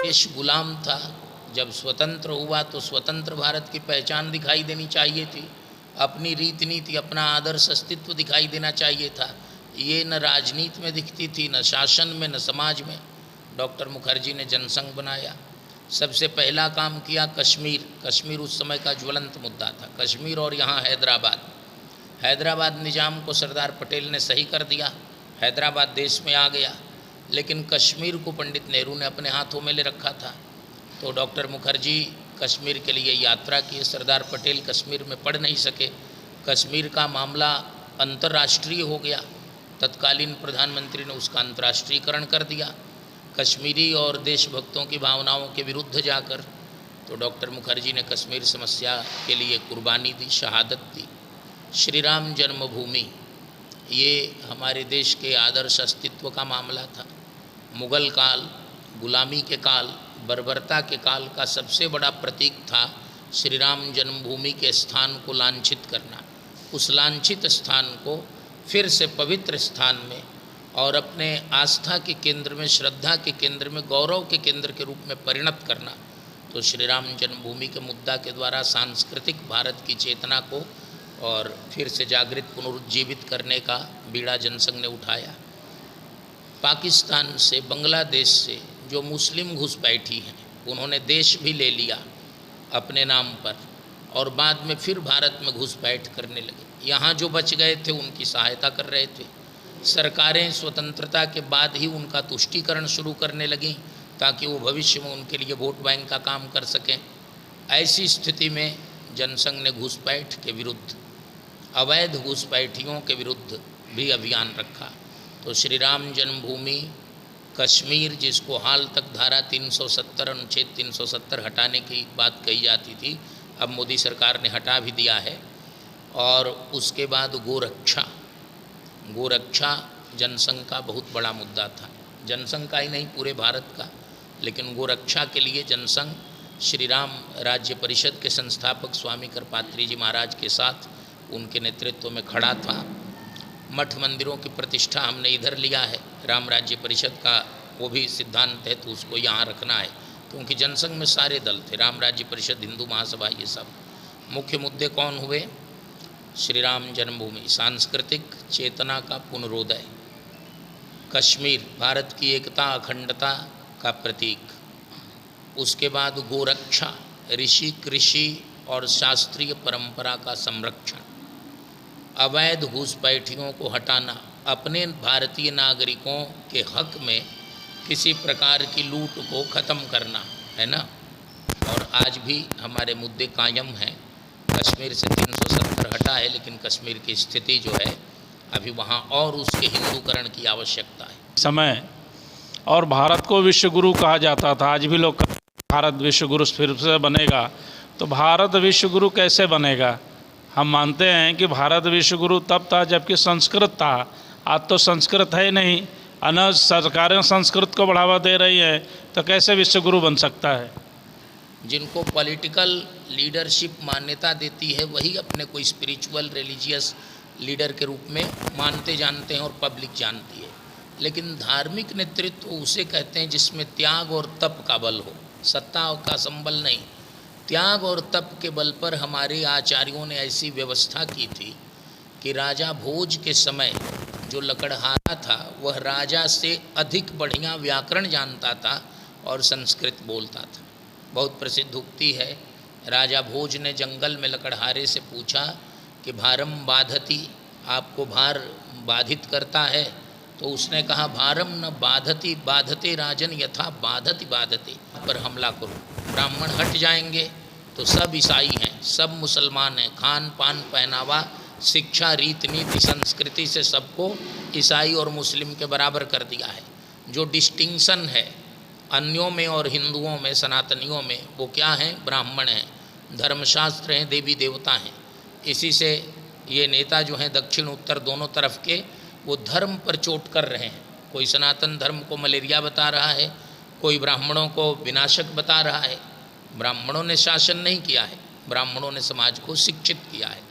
देश गुलाम था, जब स्वतंत्र हुआ तो स्वतंत्र भारत की पहचान दिखाई देनी चाहिए थी, अपनी रीति नीति, अपना आदर्श अस्तित्व दिखाई देना चाहिए था। ये न राजनीति में दिखती थी, न शासन में, न समाज में। डॉक्टर मुखर्जी ने जनसंघ बनाया, सबसे पहला काम किया कश्मीर। कश्मीर उस समय का ज्वलंत मुद्दा था, कश्मीर और यहाँ हैदराबाद निज़ाम को सरदार पटेल ने सही कर दिया, हैदराबाद देश में आ गया। लेकिन कश्मीर को पंडित नेहरू ने अपने हाथों में ले रखा था। तो डॉक्टर मुखर्जी कश्मीर के लिए यात्रा की, सरदार पटेल कश्मीर में पढ़ नहीं सके। कश्मीर का मामला अंतर्राष्ट्रीय हो गया, तत्कालीन प्रधानमंत्री ने उसका अंतर्राष्ट्रीयकरण कर दिया, कश्मीरी और देशभक्तों की भावनाओं के विरुद्ध जाकर। तो डॉक्टर मुखर्जी ने कश्मीर समस्या के लिए कुर्बानी दी, शहादत दी। श्री राम जन्मभूमि, ये हमारे देश के आदर्श अस्तित्व का मामला था। मुग़ल काल, गुलामी के काल, बर्बरता के काल का सबसे बड़ा प्रतीक था श्री राम जन्मभूमि के स्थान को लांछित करना। उस लांछित स्थान को फिर से पवित्र स्थान में और अपने आस्था के केंद्र में, श्रद्धा के केंद्र में, गौरव के केंद्र के रूप में परिणत करना। तो श्री राम जन्मभूमि के मुद्दा के द्वारा सांस्कृतिक भारत की चेतना को और फिर से जागृत, पुनरुज्जीवित करने का बीड़ा जनसंघ ने उठाया। पाकिस्तान से, बांग्लादेश से जो मुस्लिम घुसपैठी हैं, उन्होंने देश भी ले लिया अपने नाम पर और बाद में फिर भारत में घुसपैठ करने लगे। यहाँ जो बच गए थे उनकी सहायता कर रहे थे। सरकारें स्वतंत्रता के बाद ही उनका तुष्टीकरण शुरू करने लगीं ताकि वो भविष्य में उनके लिए वोट बैंक का काम कर सकें। ऐसी स्थिति में जनसंघ ने घुसपैठ के विरुद्ध, अवैध घुसपैठियों के विरुद्ध भी अभियान रखा। तो श्री राम जन्मभूमि कश्मीर, जिसको हाल तक धारा 370, अनुच्छेद 370 हटाने की बात कही जाती थी, अब मोदी सरकार ने हटा भी दिया है। और उसके बाद गोरक्षा जनसंघ का बहुत बड़ा मुद्दा था, जनसंघ का ही नहीं पूरे भारत का। लेकिन गोरक्षा के लिए जनसंघ श्री राम राज्य परिषद के संस्थापक स्वामी करपात्री जी महाराज के साथ उनके नेतृत्व में खड़ा था। मठ मंदिरों की प्रतिष्ठा हमने इधर लिया है, राम राज्य परिषद का वो भी सिद्धांत है, तो उसको यहाँ रखना है, क्योंकि जनसंघ में सारे दल थे, राम राज्य परिषद, हिंदू महासभा, ये सब। मुख्य मुद्दे कौन हुए? श्री राम जन्मभूमि, सांस्कृतिक चेतना का पुनरोदय, कश्मीर भारत की एकता अखंडता का प्रतीक, उसके बाद गोरक्षा, ऋषि कृषि और शास्त्रीय परंपरा का संरक्षण, अवैध घुसपैठियों को हटाना, अपने भारतीय नागरिकों के हक में किसी प्रकार की लूट को ख़त्म करना, है ना। और आज भी हमारे मुद्दे कायम हैं। कश्मीर से 370 हटा है, लेकिन कश्मीर की स्थिति जो है अभी वहाँ और उसके हिंदूकरण की आवश्यकता है। समय और भारत को विश्व गुरु कहा जाता था, आज भी लोग भारत विश्व गुरु फिर से बनेगा। तो भारत विश्व गुरु कैसे बनेगा? हम मानते हैं कि भारत विश्व गुरु तब था जबकि संस्कृत था। आज तो संस्कृत है नहीं, अनज सरकारें संस्कृत को बढ़ावा दे रही है, तो कैसे विश्व गुरु बन सकता है? जिनको पॉलिटिकल लीडरशिप मान्यता देती है वही अपने को स्पिरिचुअल रिलीजियस लीडर के रूप में मानते जानते हैं और पब्लिक जानती है। लेकिन धार्मिक नेतृत्व उसे कहते हैं जिसमें त्याग और तप का बल हो, सत्ता का संबल नहीं। त्याग और तप के बल पर हमारे आचार्यों ने ऐसी व्यवस्था की थी कि राजा भोज के समय जो लकड़हारा था वह राजा से अधिक बढ़िया व्याकरण जानता था और संस्कृत बोलता था। बहुत प्रसिद्ध उक्ति है, राजा भोज ने जंगल में लकड़हारे से पूछा कि भारम बाधती, आपको भार बाधित करता है? तो उसने कहा भारम न बाधती बाधते राजन यथा बाधति बाधते, पर हमला करो, ब्राह्मण हट जाएंगे तो सब ईसाई हैं, सब मुसलमान हैं, खान पान पहनावा शिक्षा रीति नीति संस्कृति से सबको ईसाई और मुस्लिम के बराबर कर दिया है। जो डिस्टिंक्शन है अन्यों में और हिंदुओं में, सनातनियों में, वो क्या हैं? ब्राह्मण हैं, धर्मशास्त्र हैं, देवी देवता हैं। इसी से ये नेता जो हैं दक्षिण उत्तर दोनों तरफ के, वो धर्म पर चोट कर रहे हैं। कोई सनातन धर्म को मलेरिया बता रहा है, कोई ब्राह्मणों को विनाशक बता रहा है। ब्राह्मणों ने शासन नहीं किया है, ब्राह्मणों ने समाज को शिक्षित किया है।